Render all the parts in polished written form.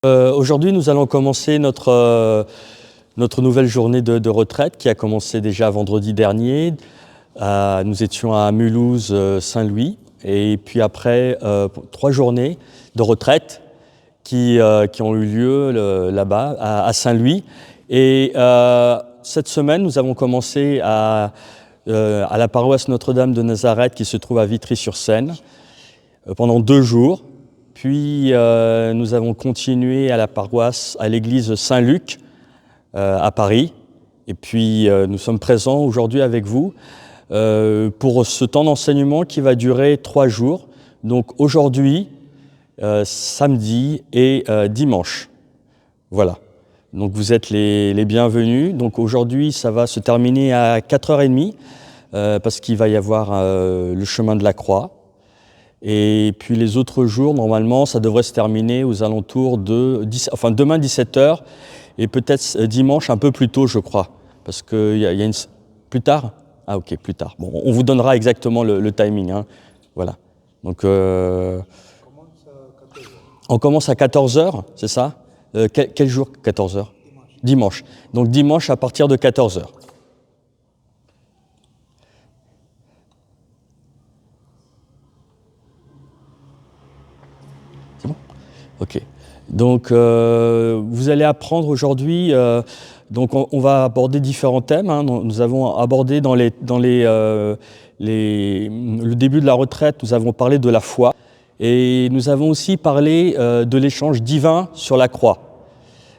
Aujourd'hui, nous allons commencer notre nouvelle journée de retraite qui a commencé déjà vendredi dernier. Nous étions à Mulhouse, Saint-Louis, et puis après 3 journées de retraite qui ont eu lieu là-bas, à Saint-Louis. Et cette semaine, nous avons commencé à la paroisse Notre-Dame de Nazareth qui se trouve à Vitry-sur-Seine pendant 2 jours. Puis nous avons continué à la paroisse, à l'église Saint-Luc à Paris. Et puis nous sommes présents aujourd'hui avec vous pour ce temps d'enseignement qui va durer 3 jours. Donc aujourd'hui, samedi et dimanche. Voilà. Donc vous êtes les bienvenus. Donc aujourd'hui, ça va se terminer à 4h30 parce qu'il va y avoir le chemin de la croix. Et puis les autres jours, normalement, ça devrait se terminer aux alentours de demain 17h et peut-être dimanche un peu plus tôt, je crois. Parce qu'il y a une... Plus tard ? Ah ok, plus tard. Bon, on vous donnera exactement le timing. Hein. Voilà. Donc, on commence à 14h, c'est ça ? Quel jour 14h ? Dimanche. Donc dimanche à partir de 14h. Ok. Donc, vous allez apprendre aujourd'hui. Donc, on va aborder différents thèmes. Hein. Nous avons abordé dans le début de la retraite, nous avons parlé de la foi, et nous avons aussi parlé de l'échange divin sur la croix.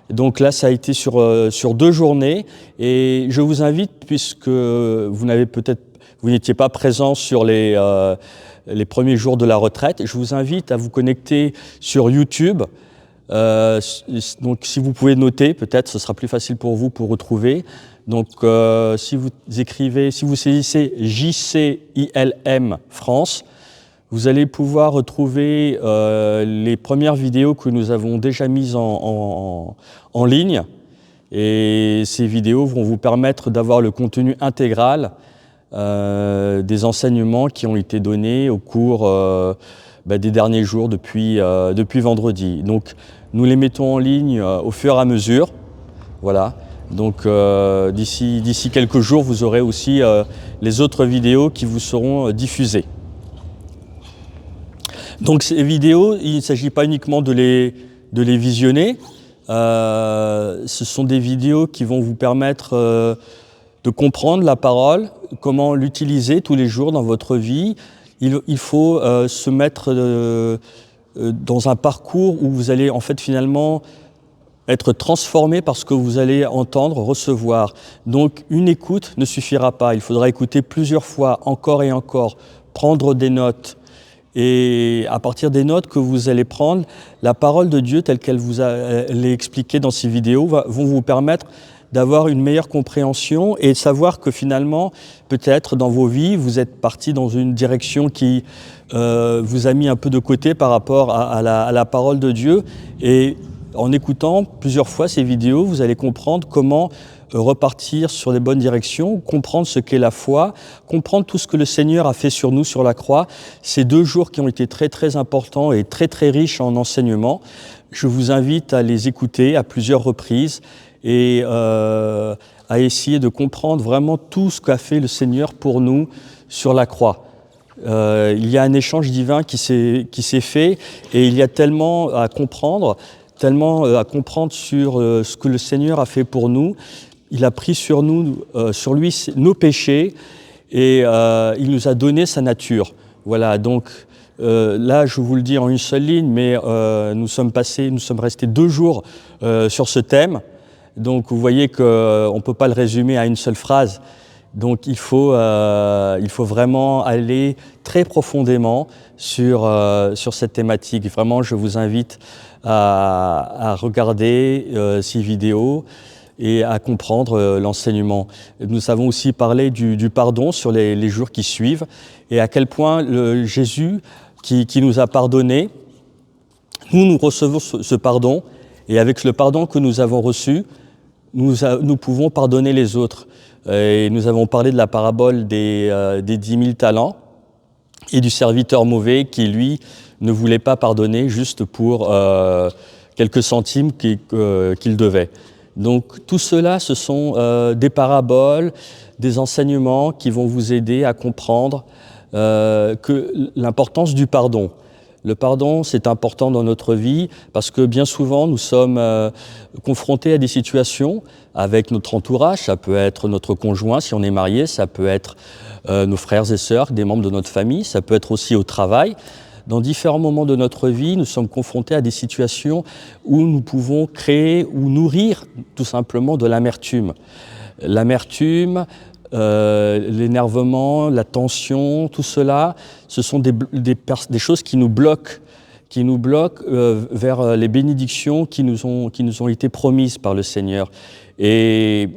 Donc là, ça a été sur 2 journées, et je vous invite, puisque vous n'étiez pas présent sur les premiers jours de la retraite. Je vous invite à vous connecter sur YouTube. Donc si vous pouvez noter, peut-être ce sera plus facile pour vous pour retrouver. Donc si vous saisissez JCILM France, vous allez pouvoir retrouver les premières vidéos que nous avons déjà mises en ligne. Et ces vidéos vont vous permettre d'avoir le contenu intégral des enseignements qui ont été donnés au cours des derniers jours depuis vendredi. Donc nous les mettons en ligne au fur et à mesure. Voilà. Donc d'ici quelques jours, vous aurez aussi les autres vidéos qui vous seront diffusées. Donc ces vidéos, il ne s'agit pas uniquement de les visionner. Ce sont des vidéos qui vont vous permettre de comprendre la parole, comment l'utiliser tous les jours dans votre vie. Il faut se mettre dans un parcours où vous allez en fait finalement être transformé par ce que vous allez entendre, recevoir. Donc une écoute ne suffira pas, il faudra écouter plusieurs fois, encore et encore, prendre des notes. Et à partir des notes que vous allez prendre, la parole de Dieu telle qu'elle vous l'est expliquée dans ces vidéos vont vous permettre d'avoir une meilleure compréhension et de savoir que finalement, peut-être dans vos vies, vous êtes parti dans une direction qui vous a mis un peu de côté par rapport à la parole de Dieu. Et en écoutant plusieurs fois ces vidéos, vous allez comprendre comment repartir sur les bonnes directions, comprendre ce qu'est la foi, comprendre tout ce que le Seigneur a fait sur nous sur la croix. Ces 2 jours qui ont été très très importants et très très riches en enseignements, je vous invite à les écouter à plusieurs reprises et à essayer de comprendre vraiment tout ce qu'a fait le Seigneur pour nous sur la croix. Il y a un échange divin qui s'est fait et il y a tellement à comprendre sur ce que le Seigneur a fait pour nous. Il a pris sur lui nos péchés et il nous a donné sa nature. Voilà, donc là je vous le dis en une seule ligne, mais nous sommes restés 2 jours sur ce thème. Donc vous voyez qu'on ne peut pas le résumer à une seule phrase. Donc il faut vraiment aller très profondément sur cette thématique. Vraiment, je vous invite à regarder ces vidéos et à comprendre l'enseignement. Nous avons aussi parlé du pardon sur les jours qui suivent et à quel point Jésus qui nous a pardonné, nous recevons ce pardon et avec le pardon que nous avons reçu, nous pouvons pardonner les autres. Et nous avons parlé de la parabole des 10 000 talents et du serviteur mauvais qui, lui, ne voulait pas pardonner juste pour quelques centimes qu'il devait. Donc tout cela, ce sont des paraboles, des enseignements qui vont vous aider à comprendre que l'importance du pardon. Le pardon, c'est important dans notre vie parce que bien souvent, nous sommes confrontés à des situations avec notre entourage. Ça peut être notre conjoint si on est marié, ça peut être nos frères et sœurs, des membres de notre famille, ça peut être aussi au travail. Dans différents moments de notre vie, nous sommes confrontés à des situations où nous pouvons créer ou nourrir tout simplement de l'amertume. L'amertume, l'énervement, la tension, tout cela, ce sont des choses qui nous bloquent vers les bénédictions qui nous ont été promises par le Seigneur. Et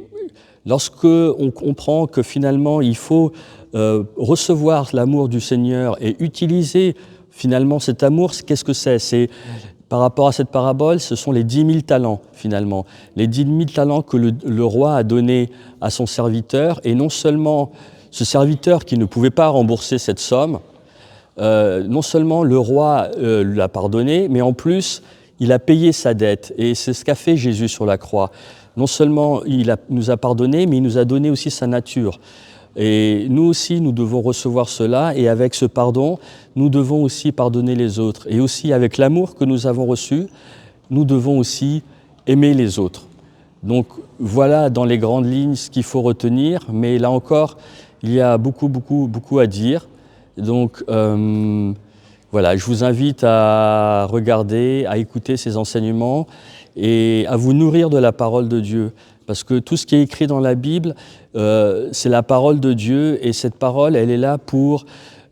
lorsque on comprend que finalement il faut recevoir l'amour du Seigneur et utiliser finalement cet amour, qu'est-ce que c'est ? C'est par rapport à cette parabole, ce sont les 10 000 talents, finalement. Les 10 000 talents que le roi a donnés à son serviteur, et non seulement ce serviteur qui ne pouvait pas rembourser cette somme, non seulement le roi l'a pardonné, mais en plus, il a payé sa dette. Et c'est ce qu'a fait Jésus sur la croix. Non seulement nous a pardonné, mais il nous a donné aussi sa nature. Et nous aussi, nous devons recevoir cela, et avec ce pardon, nous devons aussi pardonner les autres. Et aussi, avec l'amour que nous avons reçu, nous devons aussi aimer les autres. Donc voilà dans les grandes lignes ce qu'il faut retenir, mais là encore, il y a beaucoup à dire. Donc voilà, je vous invite à regarder, à écouter ces enseignements et à vous nourrir de la parole de Dieu. Parce que tout ce qui est écrit dans la Bible, c'est la parole de Dieu, et cette parole, elle est là pour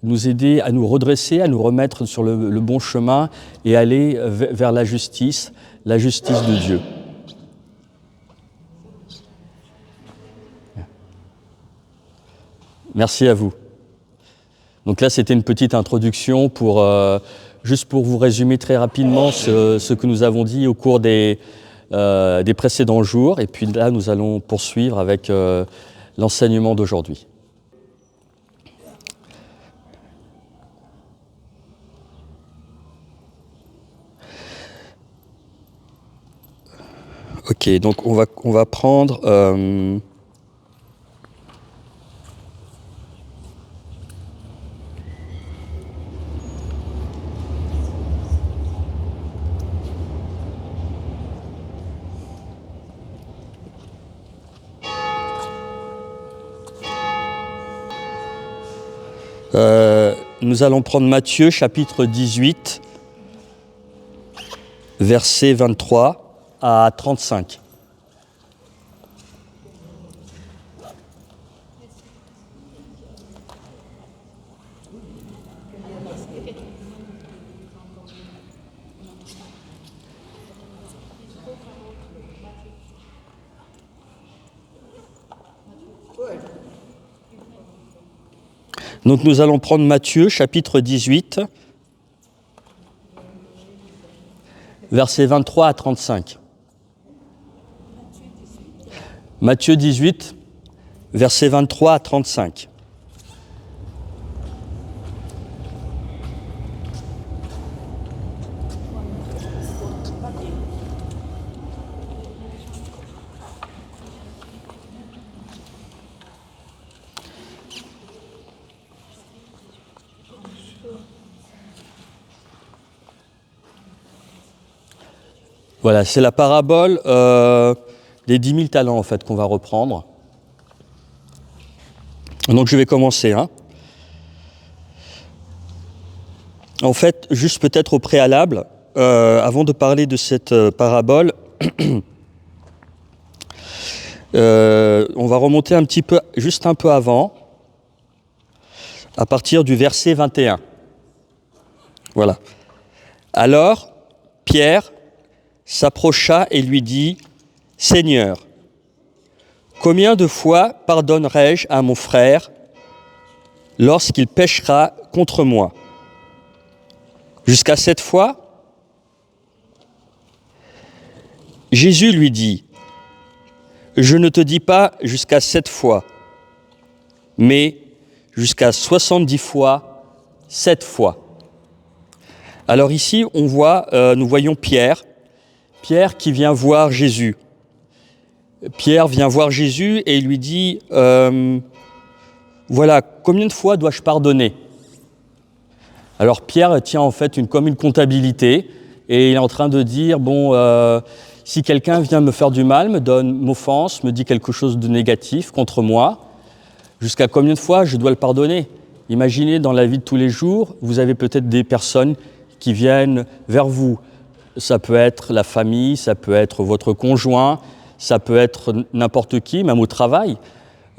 nous aider à nous redresser, à nous remettre sur le bon chemin et aller vers la justice de Dieu. Merci à vous. Donc là, c'était une petite introduction juste pour vous résumer très rapidement ce que nous avons dit au cours des précédents jours. Et puis là, nous allons poursuivre avec l'enseignement d'aujourd'hui. Ok, donc on va prendre... nous allons prendre Matthieu, chapitre 18, versets 23 à 35. Donc nous allons prendre Matthieu, chapitre 18, versets 23 à 35. Matthieu 18, versets 23 à 35. Voilà, c'est la parabole des 10 000 talents en fait qu'on va reprendre. Donc je vais commencer. En fait, juste peut-être au préalable, avant de parler de cette parabole, on va remonter un petit peu, juste un peu avant, à partir du verset 21. Voilà. Alors, Pierre s'approcha et lui dit : « Seigneur, combien de fois pardonnerai-je à mon frère lorsqu'il péchera contre moi ? Jusqu'à 7 fois ? » Jésus lui dit : « Je ne te dis pas jusqu'à 7 fois, mais jusqu'à 70 fois, 7 fois. » Alors ici, nous voyons Pierre Pierre qui vient voir Jésus. Pierre vient voir Jésus et il lui dit voilà, combien de fois dois-je pardonner? Alors Pierre tient en fait comme une comptabilité et il est en train de dire bon, si quelqu'un vient me faire du mal, m'offense, me dit quelque chose de négatif contre moi, jusqu'à combien de fois je dois le pardonner? Imaginez dans la vie de tous les jours, vous avez peut-être des personnes qui viennent vers vous. Ça peut être la famille, ça peut être votre conjoint, ça peut être n'importe qui, même au travail.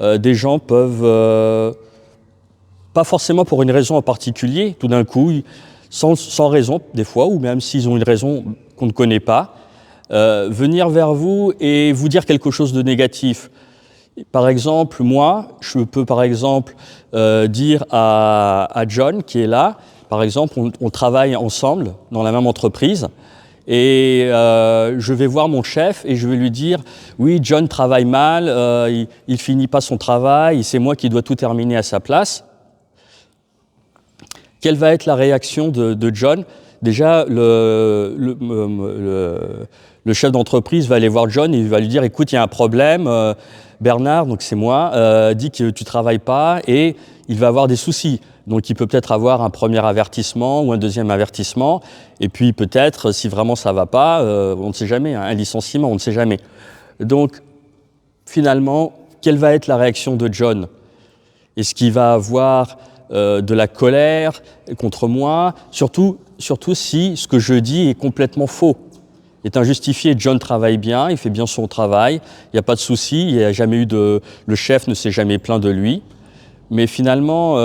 Des gens peuvent, pas forcément pour une raison en particulier, tout d'un coup, sans raison des fois, ou même s'ils ont une raison qu'on ne connaît pas, venir vers vous et vous dire quelque chose de négatif. Par exemple, moi, je peux par exemple dire à John qui est là, par exemple, on travaille ensemble dans la même entreprise, et je vais voir mon chef et je vais lui dire « Oui, John travaille mal, il finit pas son travail, c'est moi qui dois tout terminer à sa place. » Quelle va être la réaction de John? Déjà, le chef d'entreprise va aller voir John et il va lui dire « Écoute, il y a un problème, Bernard, donc c'est moi, dit que tu travailles pas » et il va avoir des soucis. Donc il peut peut-être avoir un premier avertissement ou un deuxième avertissement, et puis peut-être, si vraiment ça ne va pas, on ne sait jamais, hein, un licenciement, on ne sait jamais. Donc finalement, quelle va être la réaction de John? Est-ce qu'il va avoir de la colère contre moi? Surtout si ce que je dis est complètement faux, est injustifié. John travaille bien, il fait bien son travail, il n'y a pas de souci, il n'y a jamais eu le chef ne s'est jamais plaint de lui. Mais finalement,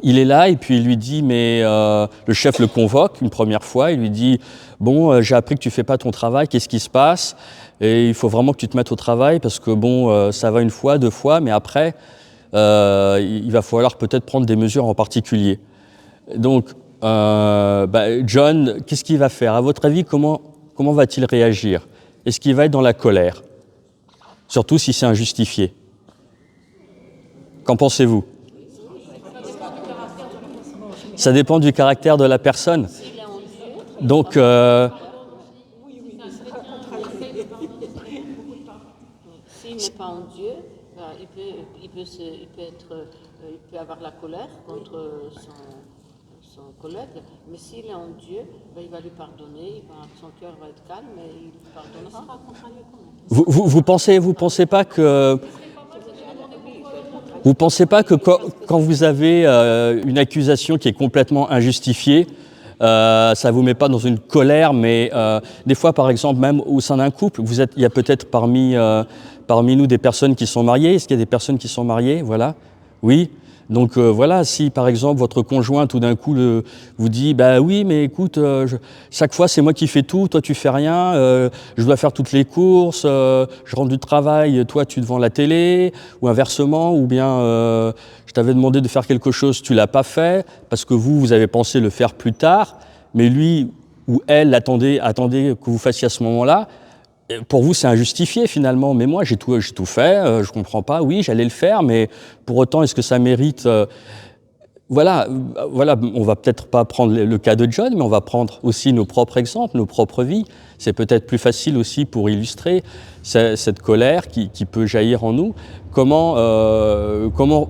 il est là et puis il lui dit, mais le chef le convoque une première fois, il lui dit « Bon, j'ai appris que tu ne fais pas ton travail, qu'est-ce qui se passe? Et il faut vraiment que tu te mettes au travail parce que bon, ça va une fois, deux fois, mais après, il va falloir peut-être prendre des mesures en particulier. » Donc, John, qu'est-ce qu'il va faire? À votre avis, comment va-t-il réagir? Est-ce qu'il va être dans la colère? Surtout si c'est injustifié. Qu'en pensez-vous? Ça dépend du caractère de la personne. Donc, S'il n'est pas en Dieu, il peut avoir la colère contre son collègue, mais s'il est en Dieu, il va lui pardonner, son cœur va être calme et il pardonnera. Vous pensez pas que quand vous avez une accusation qui est complètement injustifiée, ça vous met pas dans une colère, mais des fois, par exemple, même au sein d'un couple, il y a peut-être parmi nous des personnes qui sont mariées. Est-ce qu'il y a des personnes qui sont mariées? Voilà. Oui. Donc voilà, si par exemple votre conjoint tout d'un coup vous dit bah oui mais écoute chaque fois c'est moi qui fais tout, toi tu fais rien, je dois faire toutes les courses, je rentre du travail, toi tu es devant la télé, ou inversement, ou bien je t'avais demandé de faire quelque chose, tu l'as pas fait parce que vous avez pensé le faire plus tard, mais lui ou elle attendait que vous fassiez à ce moment-là. Pour vous, c'est injustifié finalement, mais moi j'ai tout fait, je comprends pas, oui j'allais le faire, mais pour autant est-ce que ça mérite voilà, on va peut-être pas prendre le cas de John, mais on va prendre aussi nos propres exemples, nos propres vies. C'est peut-être plus facile aussi pour illustrer cette colère qui peut jaillir en nous. Comment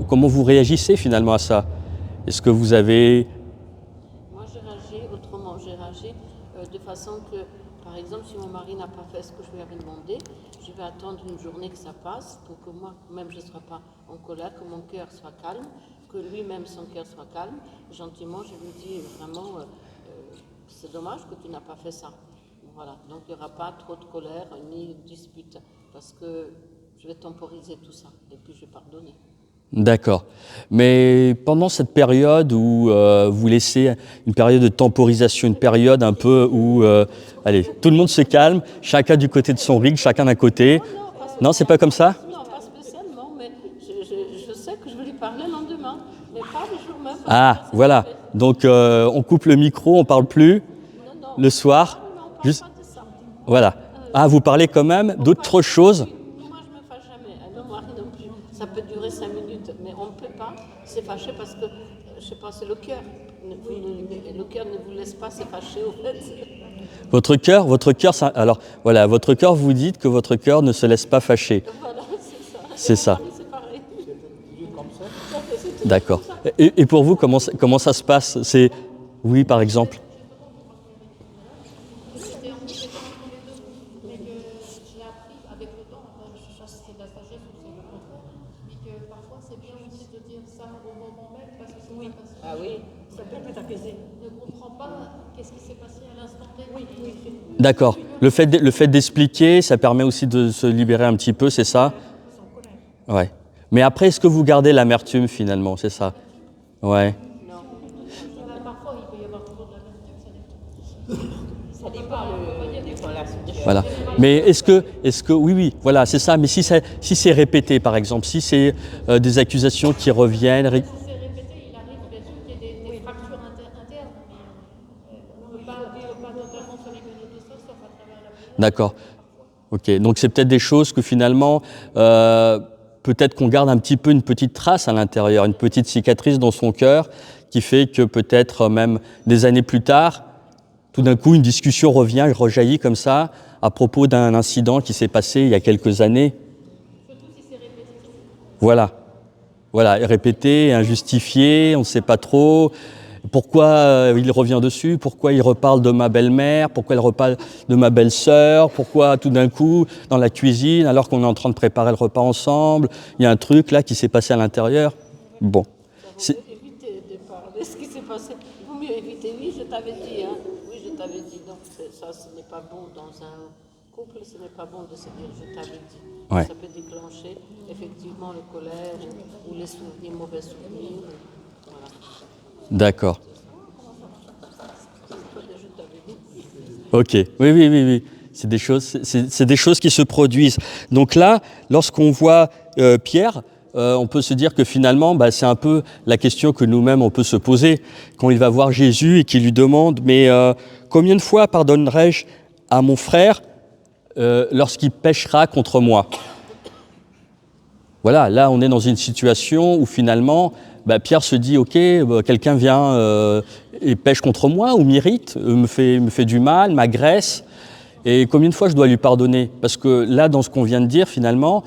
vous réagissez finalement à ça? Est-ce que vous avez... Moi j'ai réagi autrement, j'ai réagi de façon que, par exemple, si mon mari n'a pas fait ce que je lui avais demandé, je vais attendre une journée que ça passe pour que moi-même je ne sois pas en colère, que mon cœur soit calme, que lui-même son cœur soit calme. Gentiment, je lui dis vraiment, c'est dommage que tu n'as pas fait ça. Voilà, donc il n'y aura pas trop de colère ni de dispute parce que je vais temporiser tout ça et puis je vais pardonner. D'accord. Mais pendant cette période où vous laissez une période de temporisation, une période un peu où, allez, tout le monde se calme, chacun du côté de son ring, chacun d'un côté. Non, c'est pas comme ça? Non, pas spécialement, mais je sais que je vais lui parler le lendemain, mais pas le jour même. Ah, voilà. Donc on coupe le micro, on parle plus le soir. Non, Juste, pas de ça. voilà. Ah, vous parlez quand même d'autres choses? Moi, je ne me fâche jamais. Le mari non plus. Ça peut durer 5 minutes, mais on ne peut pas se fâcher parce que, je ne sais pas, c'est le cœur. Le cœur ne vous laisse pas se fâcher, au fait. Votre cœur, alors voilà, votre cœur, vous dites que votre cœur ne se laisse pas fâcher. Voilà, c'est ça. C'est ça. C'est pareil. D'accord. Et pour vous, comment ça se passe? C'est oui, par exemple. J'étais entre les deux, mais que j'ai appris avec le temps, je sais pas si c'est de la sagesse ou c'est le contraire, mais que parfois c'est bien aussi de dire ça au moment même parce que c'est pas facile. Ah oui. Ça permet d'apaiser. Ne comprends pas qu'est-ce qui s'est passé à l'instant T. Oui. D'accord. Le fait d'expliquer, ça permet aussi de se libérer un petit peu, c'est ça? Ouais. Mais après, est-ce que vous gardez l'amertume finalement, c'est ça? Ouais. Parfois il peut y avoir toujours de l'amertume, ça dépend. Ça dépend la situation. Voilà. Mais est-ce que oui, voilà, c'est ça. Mais si c'est répété, par exemple, si c'est des accusations qui reviennent, Si c'est répété, il arrive bien sûr qu'il y ait des fractures internes, mais on ne peut pas totalement se libérer de ça sauf à travers la prière. d'accord. Ok. Donc c'est peut-être des choses que finalement, peut-être qu'on garde un petit peu une petite trace à l'intérieur, une petite cicatrice dans son cœur, qui fait que peut-être même des années plus tard, tout d'un coup, une discussion rejaillit comme ça à propos d'un incident qui s'est passé il y a quelques années. Voilà, répété, injustifié, on ne sait pas trop. Pourquoi il revient dessus? Pourquoi il reparle de ma belle-mère? Pourquoi il reparle de ma belle-sœur? Pourquoi tout d'un coup, dans la cuisine, alors qu'on est en train de préparer le repas ensemble, il y a un truc là qui s'est passé à l'intérieur? Bon. Il vaut mieux éviter de parler de ce qui s'est passé. Il vaut mieux éviter. Oui, je t'avais dit. Hein. Oui, je t'avais dit. Donc, ça, ce n'est pas bon dans un couple. Ce n'est pas bon de se dire je t'avais dit. Ouais. Ça peut déclencher effectivement le colère ou les souvenirs, mauvais souvenirs. Voilà. D'accord. Je t'avais dit. Ok, oui. C'est des choses qui se produisent. Donc là, lorsqu'on voit Pierre, on peut se dire que finalement, c'est un peu la question que nous-mêmes on peut se poser quand il va voir Jésus et qu'il lui demande, mais combien de fois pardonnerai-je à mon frère lorsqu'il péchera contre moi? Voilà, là on est dans une situation où finalement, Pierre se dit, ok, quelqu'un vient et pêche contre moi ou m'irrite, me fait du mal, m'agresse. Et combien de fois je dois lui pardonner? Parce que là, dans ce qu'on vient de dire, finalement,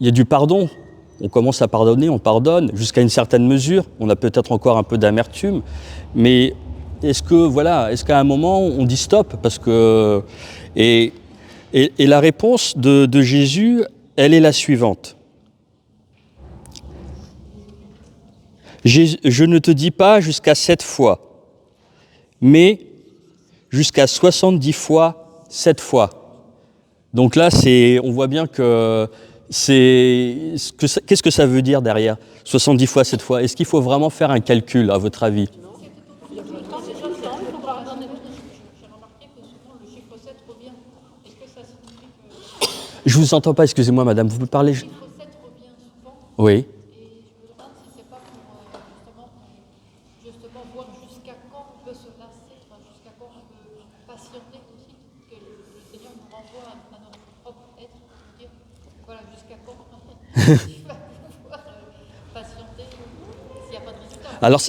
il y a du pardon. On commence à pardonner, on pardonne jusqu'à une certaine mesure. On a peut-être encore un peu d'amertume. Mais est-ce qu'à un moment, on dit stop? Parce que... Et la réponse de Jésus, elle est la suivante. Je ne te dis pas jusqu'à 7 fois, mais jusqu'à 70 fois, 7 fois. Donc là, on voit bien que qu'est-ce que ça veut dire derrière 70 fois, 7 fois? Est-ce qu'il faut vraiment faire un calcul, à votre avis? J'ai remarqué que souvent le chiffre 7 revient. Est-ce que ça signifie que Je vous entends pas, excusez-moi madame, vous pouvez parler? le chiffre 7 revient souvent? Oui. Et je me demande si c'est pas pour justement voir jusqu'à quand on peut se lasser, jusqu'à quand on peut patienter aussi, que le Seigneur nous renvoie à notre propre être, pour dire voilà jusqu'à quand il va pouvoir patienter s'il n'y a pas de résultat. Alors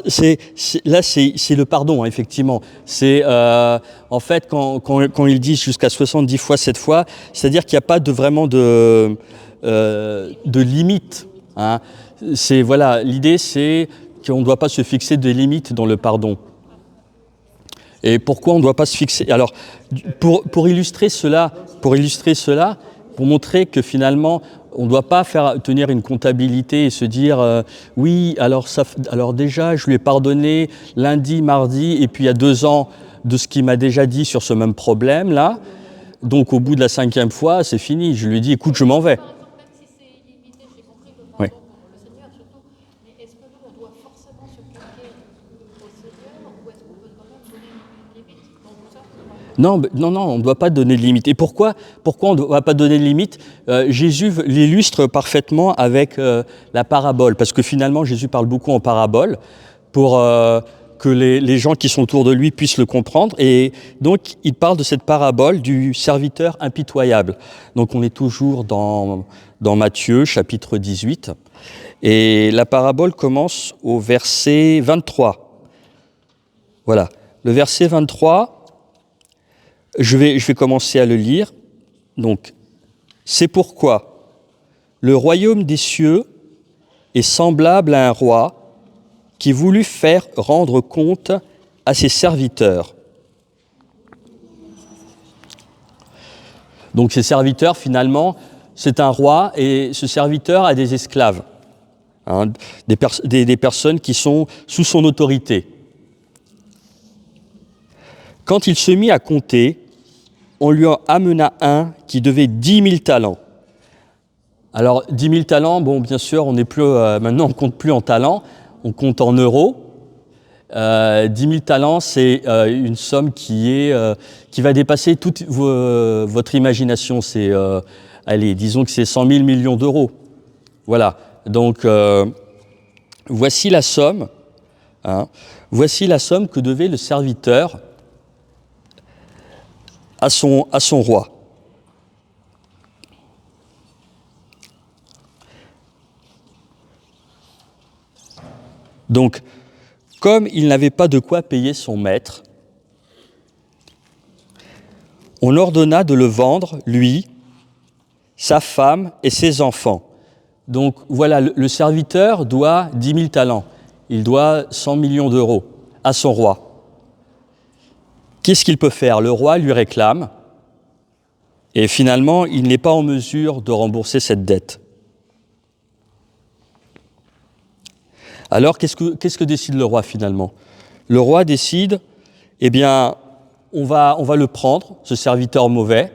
là, c'est le pardon, hein, effectivement. C'est en fait quand ils disent jusqu'à 70 fois, 7 fois, c'est-à-dire qu'il n'y a pas vraiment de limite. Hein. L'idée, c'est qu'on ne doit pas se fixer des limites dans le pardon. Et pourquoi on ne doit pas se fixer? Alors, pour illustrer cela, pour montrer que finalement, on ne doit pas tenir une comptabilité et se dire oui, alors déjà, je lui ai pardonné lundi, mardi, et puis il y a 2 ans de ce qu'il m'a déjà dit sur ce même problème-là. Donc, au bout de la 5e fois, c'est fini. Je lui ai dit, écoute, je m'en vais. Par exemple, même si c'est illimité, j'ai compris le Oui. pardon pour le Seigneur surtout, mais est-ce que nous, on doit forcément se plier au Seigneur ou est-ce qu'on peut quand même donner une limite dans tout ça? Non, on ne doit pas donner de limite. Et pourquoi on ne doit pas donner de limite? Jésus l'illustre parfaitement avec la parabole, parce que finalement, Jésus parle beaucoup en parabole pour que les gens qui sont autour de lui puissent le comprendre. Et donc, il parle de cette parabole du serviteur impitoyable. Donc, on est toujours dans Matthieu, chapitre 18. Et la parabole commence au verset 23. Voilà. Le verset 23, je vais commencer à le lire. Donc, c'est pourquoi le royaume des cieux est semblable à un roi qui voulut faire rendre compte à ses serviteurs. Donc ces serviteurs, finalement, c'est un roi et ce serviteur a des esclaves, hein, des personnes qui sont sous son autorité. Quand il se mit à compter, on lui en amena un qui devait 10 000 talents. Alors 10 000 talents, bon bien sûr, on n'est plus, maintenant on compte plus en talents, on compte en euros. 10 000 talents, c'est une somme qui va dépasser toute votre imagination. Allez, disons que c'est 100 000 millions d'euros. Voilà. Donc, voici la somme. Hein, voici la somme que devait le serviteur à son roi. Donc, comme il n'avait pas de quoi payer son maître, on ordonna de le vendre, lui, sa femme et ses enfants. Donc voilà, le serviteur doit 10 000 talents. Il doit 100 millions d'euros à son roi. Qu'est-ce qu'il peut faire? Le roi lui réclame et finalement, il n'est pas en mesure de rembourser cette dette. Alors, qu'est-ce que décide le roi finalement? Le roi décide, eh bien, on va le prendre, ce serviteur mauvais,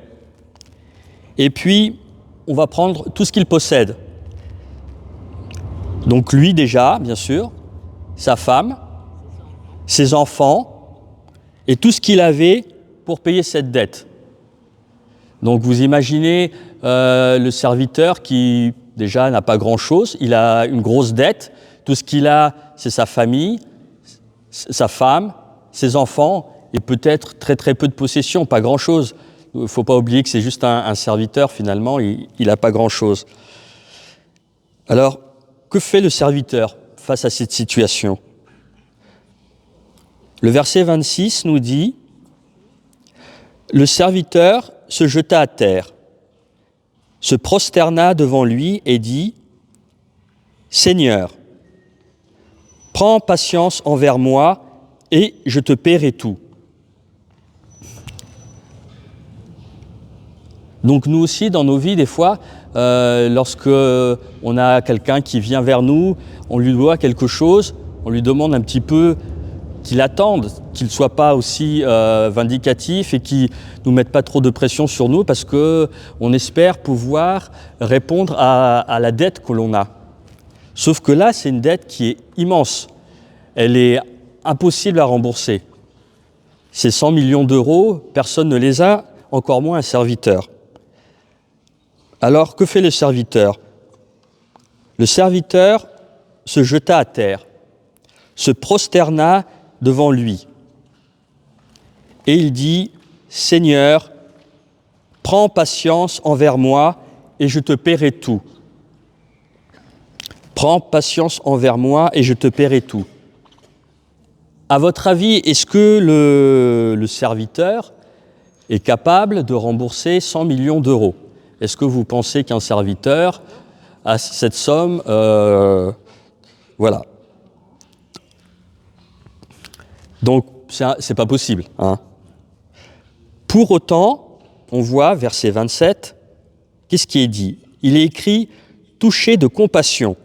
et puis on va prendre tout ce qu'il possède. Donc lui déjà, bien sûr, sa femme, ses enfants, et tout ce qu'il avait pour payer cette dette. Donc vous imaginez le serviteur qui déjà n'a pas grand-chose, il a une grosse dette. Tout ce qu'il a, c'est sa famille, sa femme, ses enfants, et peut-être très très peu de possessions, pas grand-chose. Il ne faut pas oublier que c'est juste un serviteur, finalement, il n'a pas grand-chose. Alors, que fait le serviteur face à cette situation? Le verset 26 nous dit « Le serviteur se jeta à terre, se prosterna devant lui et dit « Seigneur, prends patience envers moi et je te paierai tout. » Donc nous aussi, dans nos vies, des fois, lorsque on a quelqu'un qui vient vers nous, on lui doit quelque chose, on lui demande un petit peu qu'il attende, qu'il ne soit pas aussi vindicatif et qu'il ne nous mette pas trop de pression sur nous parce qu'on espère pouvoir répondre à la dette que l'on a. Sauf que là, c'est une dette qui est immense. Elle est impossible à rembourser. Ces 100 millions d'euros, personne ne les a, encore moins un serviteur. Alors, que fait le serviteur? Le serviteur se jeta à terre, se prosterna devant lui. Et il dit, « Seigneur, prends patience envers moi et je te paierai tout. » Prends patience envers moi et je te paierai tout. À votre avis, est-ce que le serviteur est capable de rembourser 100 millions d'euros? Est-ce que vous pensez qu'un serviteur a cette somme? Voilà. Donc, c'est pas possible. Hein. Pour autant, on voit, verset 27, qu'est-ce qui est dit? Il est écrit « touché de compassion ».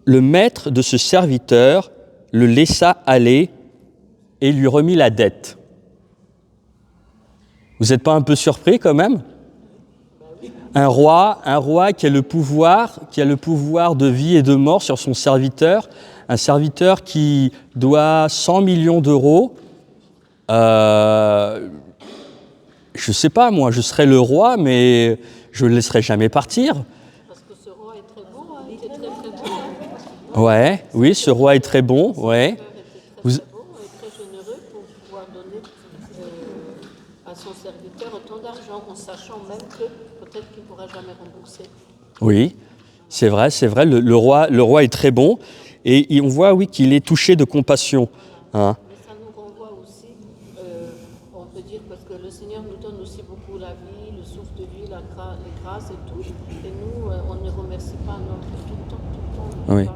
Le maître de ce serviteur le laissa aller et lui remit la dette. Vous n'êtes pas un peu surpris quand même? Un roi qui a le pouvoir de vie et de mort sur son serviteur, un serviteur qui doit 100 millions d'euros. Je ne sais pas, moi, je serais le roi, mais je ne le laisserai jamais partir. Parce que ce roi est très bon, hein, il est très très bon. Ouais, oui, ce roi est très bon, ouais. Très bon et très généreux pour pouvoir donner à son serviteur autant d'argent en sachant même que peut-être qu'il ne pourra jamais rembourser. Oui, c'est vrai, le roi est très bon et on voit, oui, qu'il est touché de compassion. Hein. Mais beaucoup la vie, le souffle de vie, les grâces et tout. Et nous, on ne remercie pas notre tout le temps, tout le temps. Oui.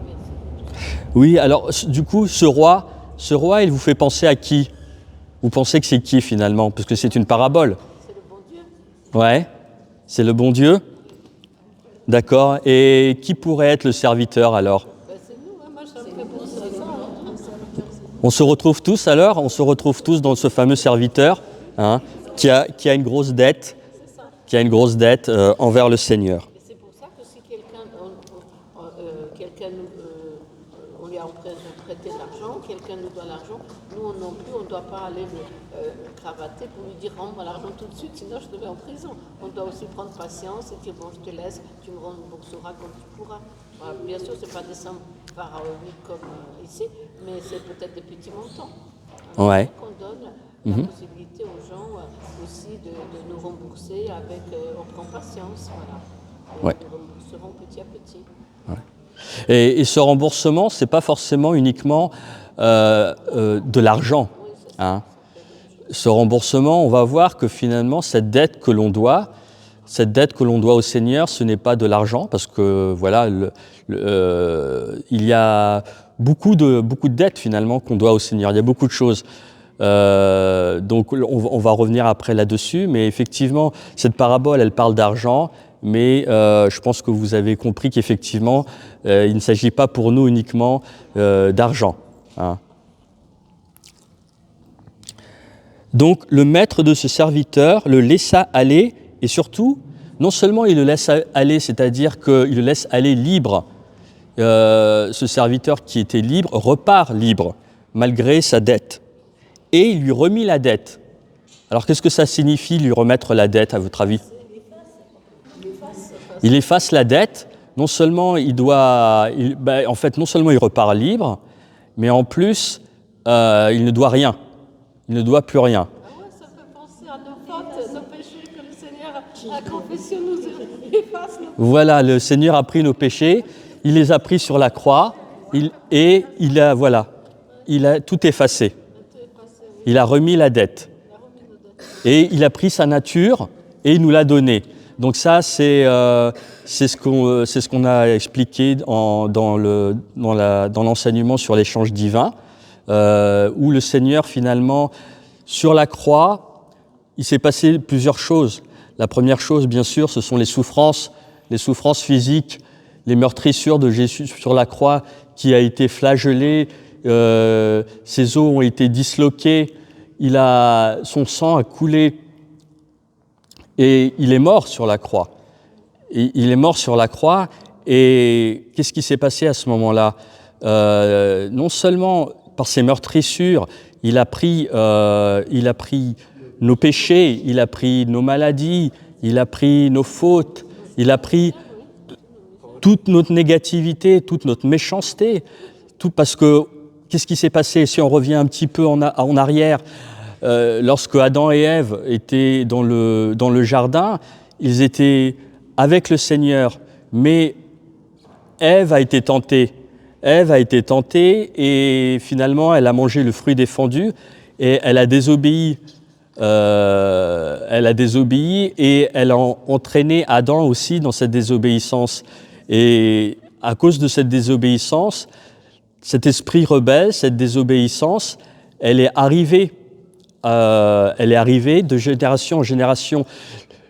Oui, alors du coup, ce roi, il vous fait penser à qui? Vous pensez que c'est qui finalement? Parce que c'est une parabole. C'est le bon Dieu. Ouais, c'est le bon Dieu. D'accord. Et qui pourrait être le serviteur alors? Ben, c'est nous, hein. Moi ça me fait penser à ça. Hein. On se retrouve tous alors? On se retrouve tous dans ce fameux serviteur hein, qui a une grosse dette, envers le Seigneur. Et c'est pour ça que si quelqu'un, on lui a prêté de l'argent, quelqu'un nous doit l'argent, nous non plus, on ne doit pas aller le cravater pour lui dire rends-moi l'argent tout de suite, sinon je te mets en prison. On doit aussi prendre patience et dire bon, je te laisse, tu me rembourseras quand tu pourras. Voilà, bien sûr, ce n'est pas des sommes pharaoniques comme ici, mais c'est peut-être des petits montants. Ouais. On donne la possibilité aux gens aussi de nous rembourser avec, on prend patience, voilà. Et Ouais. nous rembourserons petit à petit. Et ce remboursement, c'est pas forcément uniquement de l'argent. Hein. Ce remboursement, on va voir que finalement, cette dette que l'on doit au Seigneur, ce n'est pas de l'argent, parce que voilà, il y a beaucoup de dettes finalement qu'on doit au Seigneur. Il y a beaucoup de choses. Donc on va revenir après là-dessus, mais effectivement, cette parabole, elle parle d'argent, mais je pense que vous avez compris qu'effectivement, il ne s'agit pas pour nous uniquement d'argent. Hein. Donc le maître de ce serviteur le laissa aller, et surtout, non seulement il le laisse aller, c'est-à-dire qu'il le laisse aller libre, ce serviteur qui était libre repart libre, malgré sa dette. Et il lui remit la dette. Alors qu'est-ce que ça signifie, lui remettre la dette, à votre avis? Il efface la dette. Non seulement il repart libre, mais en plus, il ne doit rien. Il ne doit plus rien. Ah ouais, ça fait penser à nos fautes, nos péchés que le Seigneur à confession nous efface. Voilà, le Seigneur a pris nos péchés, il les a pris sur la croix, il a tout effacé. Il a remis la dette. Et il a pris sa nature et il nous l'a donnée. Donc ça, c'est ce qu'on a expliqué dans l'enseignement sur l'échange divin, où le Seigneur, finalement, sur la croix, il s'est passé plusieurs choses. La première chose, bien sûr, ce sont les souffrances physiques, les meurtrissures de Jésus sur la croix, qui a été flagellé, ses os ont été disloqués, son sang a coulé, et il est mort sur la croix. Et qu'est-ce qui s'est passé à ce moment-là? Non seulement par ses meurtrissures, il a pris nos péchés, il a pris nos maladies, il a pris nos fautes, il a pris toute notre négativité, toute notre méchanceté, tout parce que qu'est-ce qui s'est passé? Si on revient un petit peu en arrière, lorsque Adam et Ève étaient dans le jardin, ils étaient avec le Seigneur, mais Ève a été tentée et finalement elle a mangé le fruit défendu et elle a désobéi. Et elle a entraîné Adam aussi dans cette désobéissance. Et à cause de cette désobéissance, cet esprit rebelle, cette désobéissance, elle est arrivée de génération en génération.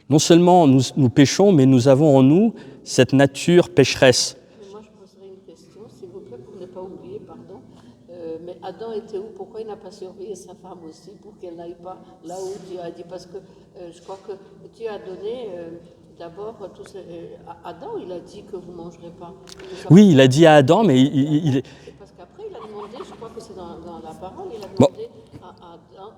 Non seulement nous péchons, mais nous avons en nous cette nature pécheresse. Mais moi, je poserai une question, s'il vous plaît, pour ne pas oublier, pardon. Mais Adam était où? Pourquoi il n'a pas surveillé sa femme aussi pour qu'elle n'aille pas là où Dieu a dit? Parce que je crois que Dieu a donné d'abord Adam, il a dit que vous ne mangerez pas. Oui, il a dit à Adam, mais Parce qu'après, il a demandé, je crois que c'est dans la parole, il a demandé à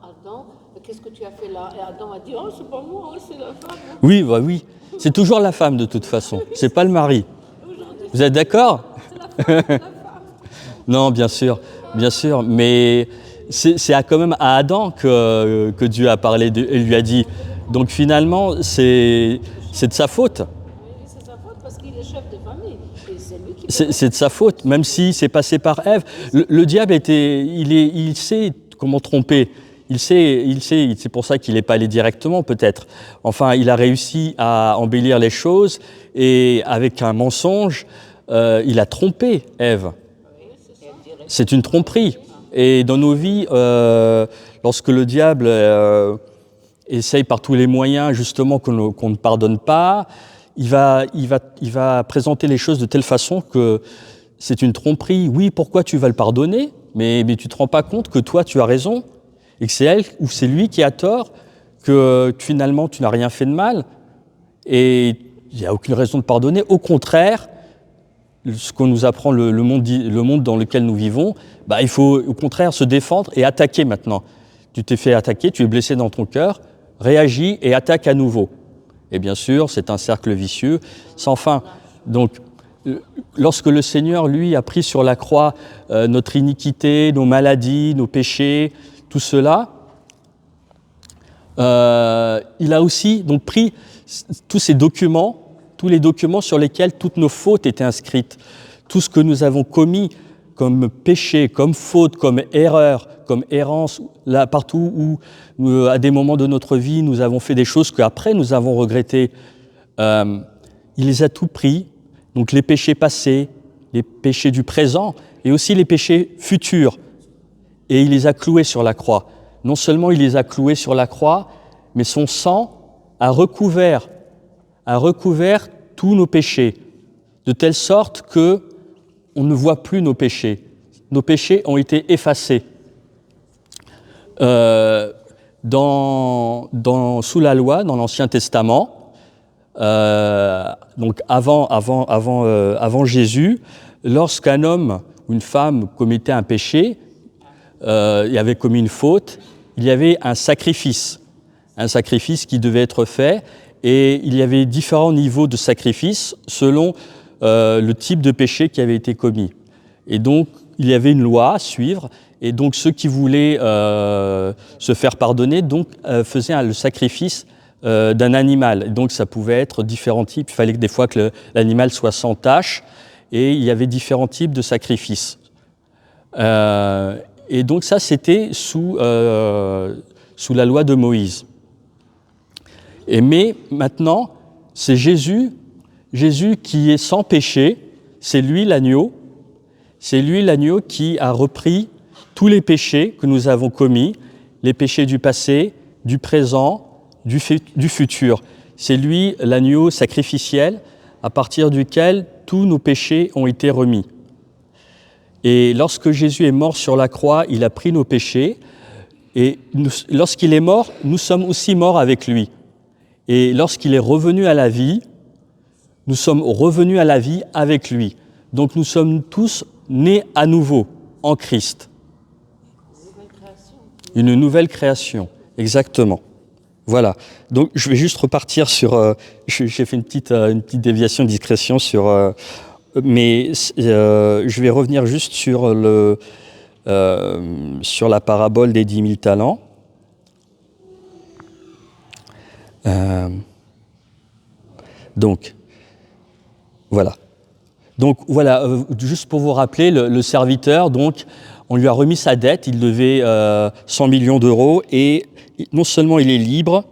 Adam, qu'est-ce que tu as fait là? Et Adam a dit, oh, c'est pas moi, c'est la femme. oui, bah oui. C'est toujours la femme de toute façon, c'est pas le mari. Vous êtes d'accord? Non, bien sûr, mais c'est quand même à Adam que Dieu a parlé et lui a dit. Donc finalement, c'est de sa faute. Oui, c'est sa faute parce qu'il est chef de famille. Et c'est lui qui C'est de sa faute, même si c'est passé par Ève. Le diable il sait comment tromper. c'est pour ça qu'il n'est pas allé directement peut-être. Enfin, il a réussi à embellir les choses et avec un mensonge, il a trompé Ève. C'est une tromperie. Et dans nos vies, lorsque le diable essaye par tous les moyens justement qu'on ne pardonne pas, il va présenter les choses de telle façon que c'est une tromperie. Oui, pourquoi tu vas le pardonner ? Mais tu ne te rends pas compte que toi, tu as raison, et que c'est elle ou c'est lui qui a tort, que finalement, tu n'as rien fait de mal, et il n'y a aucune raison de pardonner. Au contraire, ce qu'on nous apprend le monde dans lequel nous vivons, il faut au contraire se défendre et attaquer maintenant. Tu t'es fait attaquer, tu es blessé dans ton cœur, réagis et attaque à nouveau. Et bien sûr, c'est un cercle vicieux sans fin. Donc, lorsque le Seigneur, lui, a pris sur la croix notre iniquité, nos maladies, nos péchés, tout cela, il a aussi donc pris tous ces documents, tous les documents sur lesquels toutes nos fautes étaient inscrites, tout ce que nous avons commis comme péché, comme faute, comme erreur, comme errance, là, partout où, à des moments de notre vie, nous avons fait des choses qu'après nous avons regrettées. Il les a tout pris, donc les péchés passés, les péchés du présent et aussi les péchés futurs. Et il les a cloués sur la croix. Non seulement il les a cloués sur la croix, mais son sang a recouvert tous nos péchés, de telle sorte que on ne voit plus nos péchés. Nos péchés ont été effacés. Sous la loi, dans l'Ancien Testament, donc avant Jésus, lorsqu'un homme ou une femme commettait un péché, il avait commis une faute, il y avait un sacrifice qui devait être fait, et il y avait différents niveaux de sacrifice selon le type de péché qui avait été commis. Et donc, il y avait une loi à suivre, et donc ceux qui voulaient se faire pardonner faisaient le sacrifice d'un animal. Et donc, ça pouvait être différents types. Il fallait des fois que l'animal soit sans tache, et il y avait différents types de sacrifices. Et donc ça, c'était sous la loi de Moïse. Mais maintenant, c'est Jésus qui est sans péché, c'est lui l'agneau qui a repris tous les péchés que nous avons commis, les péchés du passé, du présent, du futur. C'est lui l'agneau sacrificiel à partir duquel tous nos péchés ont été remis. Et lorsque Jésus est mort sur la croix, il a pris nos péchés, et lorsqu'il est mort, nous sommes aussi morts avec lui. Et lorsqu'il est revenu à la vie, nous sommes revenus à la vie avec lui. Donc nous sommes tous nés à nouveau en Christ. Une nouvelle création, exactement. Voilà. Donc je vais juste repartir sur... j'ai fait une petite déviation de discrétion sur... mais je vais revenir juste sur la parabole des 10 000 talents. Donc, voilà. Juste pour vous rappeler, le serviteur, donc, on lui a remis sa dette, il devait 100 millions d'euros, et non seulement il est libre,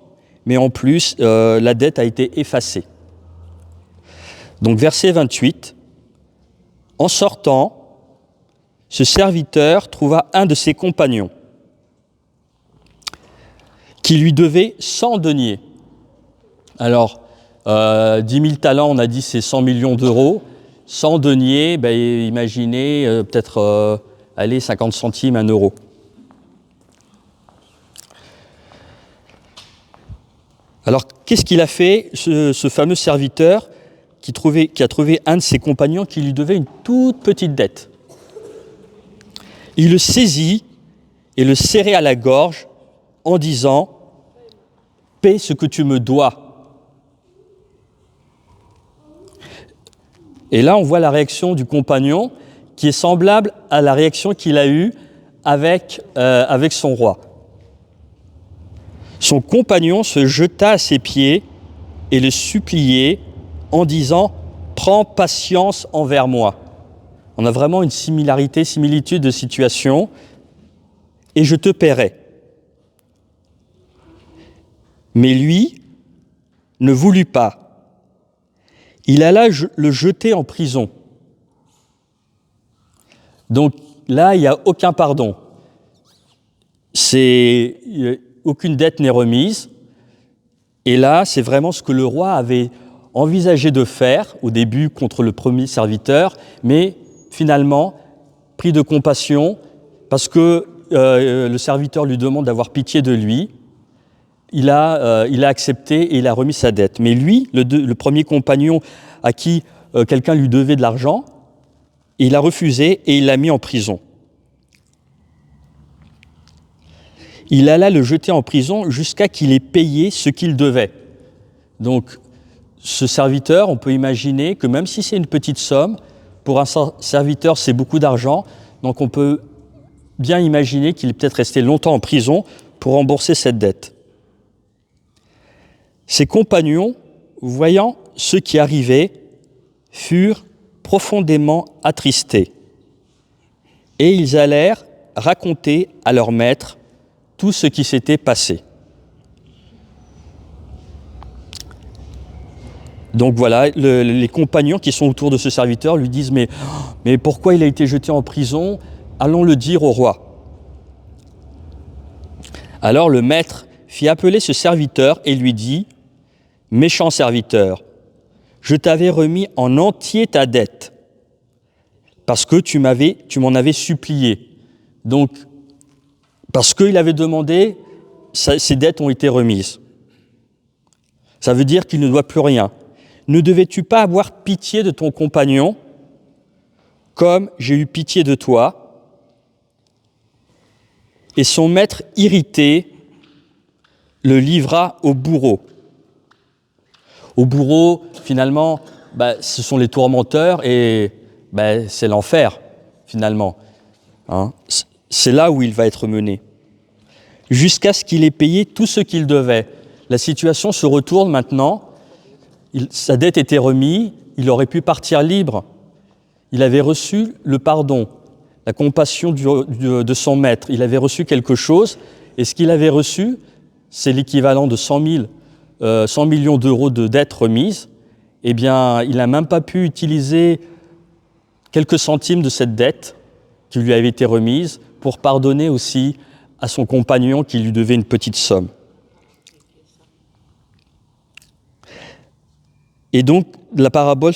mais en plus, la dette a été effacée. Donc, verset 28, « En sortant, ce serviteur trouva un de ses compagnons qui lui devait 100 deniers. » Alors, 10 000 talents, on a dit c'est 100 millions d'euros. 100 deniers, imaginez peut-être 50 centimes, 1 euro. Alors, qu'est-ce qu'il a fait, ce fameux serviteur qui a trouvé un de ses compagnons qui lui devait une toute petite dette? Il le saisit et le serrait à la gorge en disant « Paie ce que tu me dois ». Et là, on voit la réaction du compagnon qui est semblable à la réaction qu'il a eue avec son roi. Son compagnon se jeta à ses pieds et le suppliait en disant « Prends patience envers moi ». On a vraiment une similitude de situation. « Et je te paierai ». Mais lui ne voulut pas. Il alla le jeter en prison. Donc là, il n'y a aucun pardon. Aucune dette n'est remise. Et là, c'est vraiment ce que le roi avait envisagé de faire au début contre le premier serviteur, mais finalement, pris de compassion, parce que le serviteur lui demande d'avoir pitié de lui, il a accepté et il a remis sa dette. Mais lui, le premier compagnon à qui quelqu'un lui devait de l'argent, il a refusé et il l'a mis en prison. Il alla le jeter en prison jusqu'à qu'il ait payé ce qu'il devait. Donc, ce serviteur, on peut imaginer que même si c'est une petite somme, pour un serviteur, c'est beaucoup d'argent. Donc, on peut bien imaginer qu'il est peut-être resté longtemps en prison pour rembourser cette dette. Ses compagnons, voyant ce qui arrivait, furent profondément attristés. Et ils allèrent raconter à leur maître tout ce qui s'était passé. Donc voilà, les compagnons qui sont autour de ce serviteur lui disent « Mais pourquoi il a été jeté en prison? Allons le dire au roi. » Alors le maître fit appeler ce serviteur et lui dit « Méchant serviteur, je t'avais remis en entier ta dette, parce que tu m'en avais supplié. » Donc, parce qu'il avait demandé, ses dettes ont été remises. Ça veut dire qu'il ne doit plus rien. Ne devais-tu pas avoir pitié de ton compagnon, comme j'ai eu pitié de toi? Et son maître, irrité, le livra au bourreau. Au bourreau, finalement, ce sont les tourmenteurs et c'est l'enfer, finalement. Hein? C'est là où il va être mené. Jusqu'à ce qu'il ait payé tout ce qu'il devait. La situation se retourne maintenant. Sa dette était remise, il aurait pu partir libre. Il avait reçu le pardon, la compassion de son maître. Il avait reçu quelque chose, et ce qu'il avait reçu, c'est l'équivalent de 100 millions d'euros de dettes remises. Eh bien, il n'a même pas pu utiliser quelques centimes de cette dette qui lui avait été remise pour pardonner aussi à son compagnon qui lui devait une petite somme. Et donc, la parabole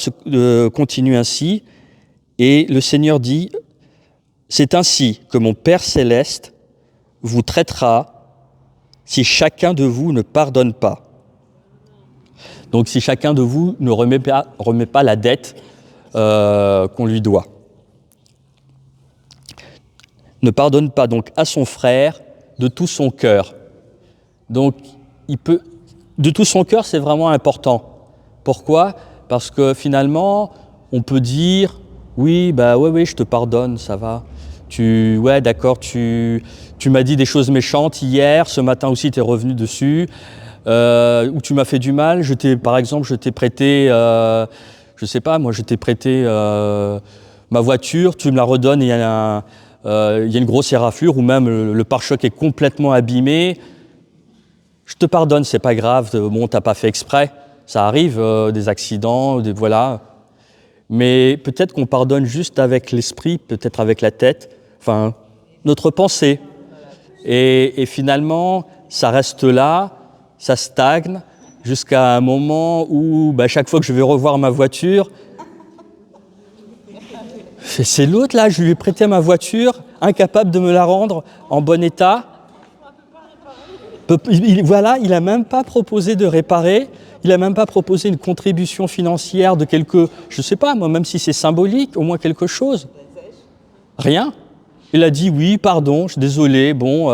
continue ainsi, et le Seigneur dit « C'est ainsi que mon Père céleste vous traitera si chacun de vous ne pardonne pas. » Donc, si chacun de vous ne remet pas la dette qu'on lui doit. Ne pardonne pas donc à son frère de tout son cœur. Donc, de tout son cœur, c'est vraiment important. Pourquoi? Parce que finalement, on peut dire « Oui, oui, je te pardonne, ça va. Ouais, d'accord, tu m'as dit des choses méchantes hier, ce matin aussi, tu es revenu dessus. Ou tu m'as fait du mal. Par exemple, je t'ai prêté, je t'ai prêté ma voiture, tu me la redonnes et il y a une grosse éraflure, ou même le pare-choc est complètement abîmé. Je te pardonne, c'est pas grave, bon, t'as pas fait exprès. Ça arrive, des accidents, voilà. Mais peut-être qu'on pardonne juste avec l'esprit, peut-être avec la tête, enfin, notre pensée. Et finalement, ça reste là, ça stagne, jusqu'à un moment où, chaque fois que je vais revoir ma voiture, c'est l'autre là, je lui ai prêté ma voiture, incapable de me la rendre en bon état. Voilà, il n'a même pas proposé de réparer. Il n'a même pas proposé une contribution financière de je ne sais pas, moi, même si c'est symbolique, au moins quelque chose. Rien. Il a dit oui, pardon, je suis désolé, bon.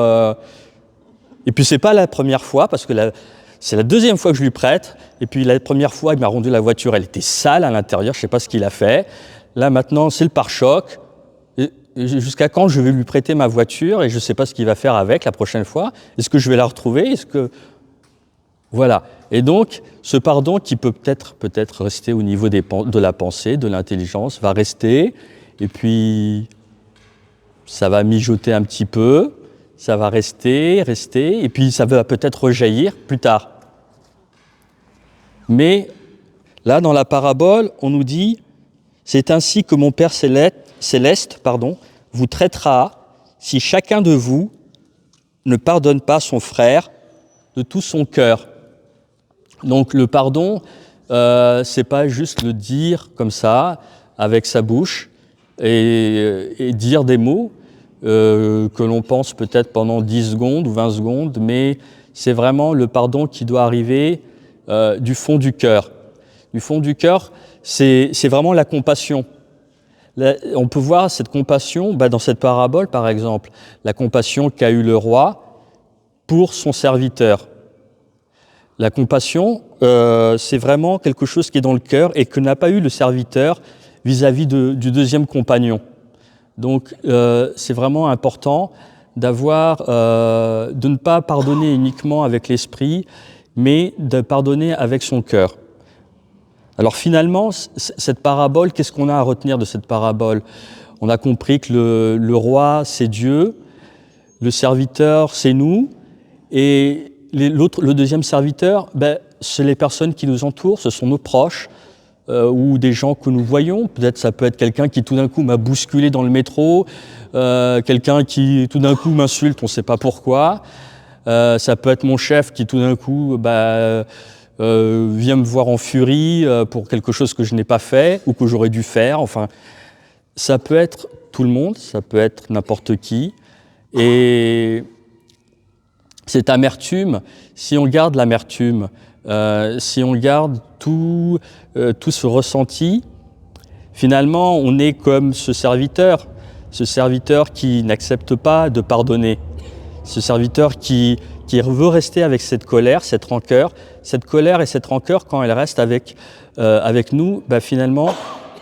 Et puis c'est pas la première fois, parce que c'est la deuxième fois que je lui prête. Et puis la première fois, il m'a rendu la voiture, elle était sale à l'intérieur, je ne sais pas ce qu'il a fait. Là maintenant, c'est le pare-choc. Jusqu'à quand je vais lui prêter ma voiture et je ne sais pas ce qu'il va faire avec la prochaine fois. Est-ce que je vais la retrouver? Voilà. Et donc, ce pardon qui peut peut-être rester au niveau de la pensée, de l'intelligence, va rester, et puis ça va mijoter un petit peu, ça va rester, et puis ça va peut-être rejaillir plus tard. Mais là, dans la parabole, on nous dit « C'est ainsi que mon Père céleste vous traitera si chacun de vous ne pardonne pas son frère de tout son cœur. » Donc le pardon, c'est pas juste le dire comme ça, avec sa bouche, et dire des mots que l'on pense peut-être pendant 10 secondes ou 20 secondes, mais c'est vraiment le pardon qui doit arriver du fond du cœur. Du fond du cœur, c'est vraiment la compassion. On peut voir cette compassion dans cette parabole, par exemple, la compassion qu'a eu le roi pour son serviteur. La compassion, c'est vraiment quelque chose qui est dans le cœur et que n'a pas eu le serviteur vis-à-vis du deuxième compagnon. Donc, c'est vraiment important de ne pas pardonner uniquement avec l'esprit, mais de pardonner avec son cœur. Alors finalement, cette parabole, qu'est-ce qu'on a à retenir de cette parabole? On a compris que le roi, c'est Dieu, le serviteur, c'est nous, et le deuxième serviteur, c'est les personnes qui nous entourent, ce sont nos proches, ou des gens que nous voyons. Peut-être ça peut être quelqu'un qui tout d'un coup m'a bousculé dans le métro, quelqu'un qui tout d'un coup m'insulte, on ne sait pas pourquoi. Ça peut être mon chef qui tout d'un coup vient me voir en furie pour quelque chose que je n'ai pas fait ou que j'aurais dû faire. Enfin, ça peut être tout le monde, ça peut être n'importe qui. Et cette amertume, si on garde l'amertume, si on garde tout ce ressenti, finalement, on est comme ce serviteur qui n'accepte pas de pardonner, ce serviteur qui veut rester avec cette colère, cette rancœur et cette rancœur, quand elle reste avec nous, finalement,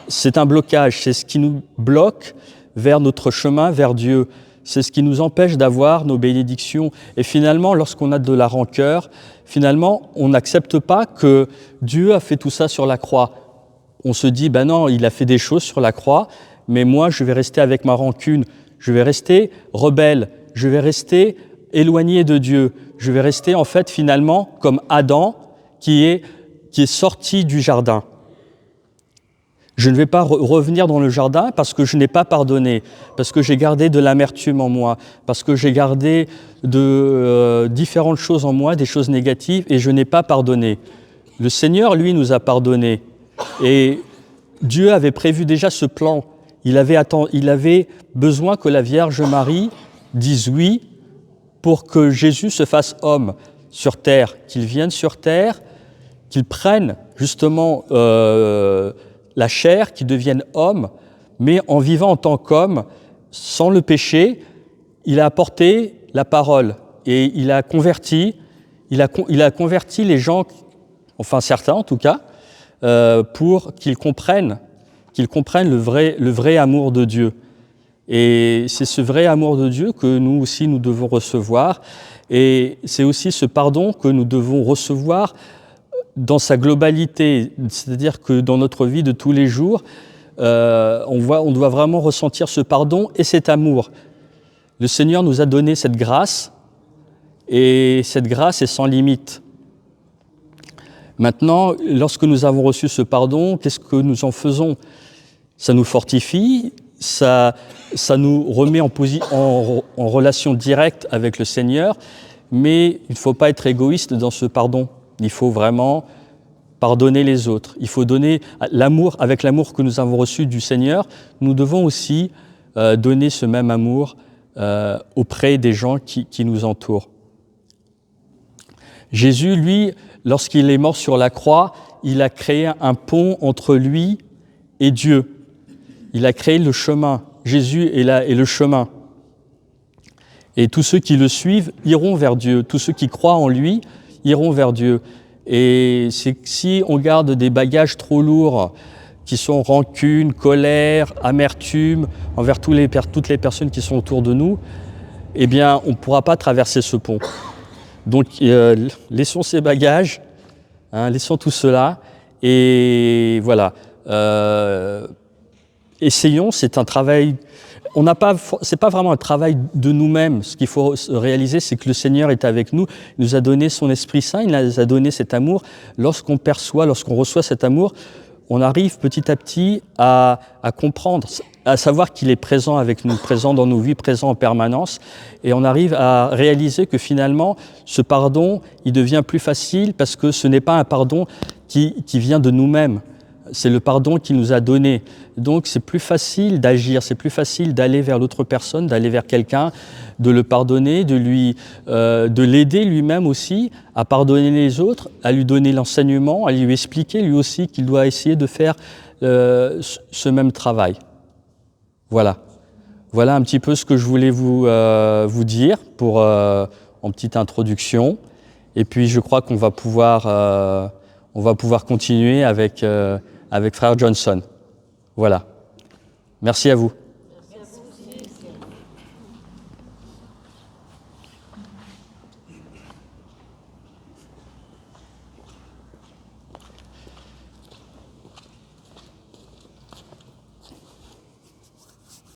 c'est un blocage, c'est ce qui nous bloque vers notre chemin, vers Dieu. C'est ce qui nous empêche d'avoir nos bénédictions. Et finalement, lorsqu'on a de la rancœur, finalement, on n'accepte pas que Dieu a fait tout ça sur la croix. On se dit, non, il a fait des choses sur la croix, mais moi, je vais rester avec ma rancune. Je vais rester rebelle. Je vais rester éloigné de Dieu. Je vais rester, en fait, finalement, comme Adam, qui est sorti du jardin. Je ne vais pas revenir dans le jardin parce que je n'ai pas pardonné, parce que j'ai gardé de l'amertume en moi, parce que j'ai gardé différentes choses en moi, des choses négatives, et je n'ai pas pardonné. Le Seigneur, lui, nous a pardonné. Et Dieu avait prévu déjà ce plan. Il avait besoin que la Vierge Marie dise oui pour que Jésus se fasse homme sur terre, qu'il vienne sur terre, qu'il prenne justement la chair, qu'il devienne homme, mais en vivant en tant qu'homme, sans le péché, il a apporté la parole et il a converti les gens, enfin certains en tout cas, pour qu'ils comprennent le vrai amour de Dieu. Et c'est ce vrai amour de Dieu que nous aussi nous devons recevoir, et c'est aussi ce pardon que nous devons recevoir dans sa globalité, c'est-à-dire que dans notre vie de tous les jours, on doit vraiment ressentir ce pardon et cet amour. Le Seigneur nous a donné cette grâce, et cette grâce est sans limite. Maintenant, lorsque nous avons reçu ce pardon, qu'est-ce que nous en faisons? Ça nous fortifie, ça nous remet en relation directe avec le Seigneur, mais il ne faut pas être égoïste dans ce pardon. Il faut vraiment pardonner les autres. Il faut donner l'amour, avec l'amour que nous avons reçu du Seigneur, nous devons aussi donner ce même amour auprès des gens qui nous entourent. Jésus, lui, lorsqu'il est mort sur la croix, il a créé un pont entre lui et Dieu. Il a créé le chemin. Jésus est là, est le chemin. Et tous ceux qui le suivent iront vers Dieu. Tous ceux qui croient en lui iront vers Dieu. Et si on garde des bagages trop lourds, qui sont rancune, colère, amertume, envers toutes les personnes qui sont autour de nous, eh bien, on ne pourra pas traverser ce pont. Donc, laissons ces bagages, laissons tout cela, et voilà. Essayons, c'est un travail, c'est pas vraiment un travail de nous-mêmes. Ce qu'il faut réaliser, c'est que le Seigneur est avec nous. Il nous a donné son Esprit Saint, il nous a donné cet amour. Lorsqu'on reçoit cet amour, on arrive petit à petit à comprendre, à savoir qu'il est présent avec nous, présent dans nos vies, présent en permanence. Et on arrive à réaliser que finalement, ce pardon, il devient plus facile parce que ce n'est pas un pardon qui vient de nous-mêmes. C'est le pardon qu'il nous a donné. Donc c'est plus facile d'agir, c'est plus facile d'aller vers l'autre personne, d'aller vers quelqu'un, de le pardonner, de l'aider lui-même aussi à pardonner les autres, à lui donner l'enseignement, à lui expliquer lui aussi qu'il doit essayer de faire ce même travail. Voilà. Voilà un petit peu ce que je voulais vous dire en petite introduction. Et puis je crois qu'on va pouvoir continuer avec Frère Johnson. Voilà. Merci à vous.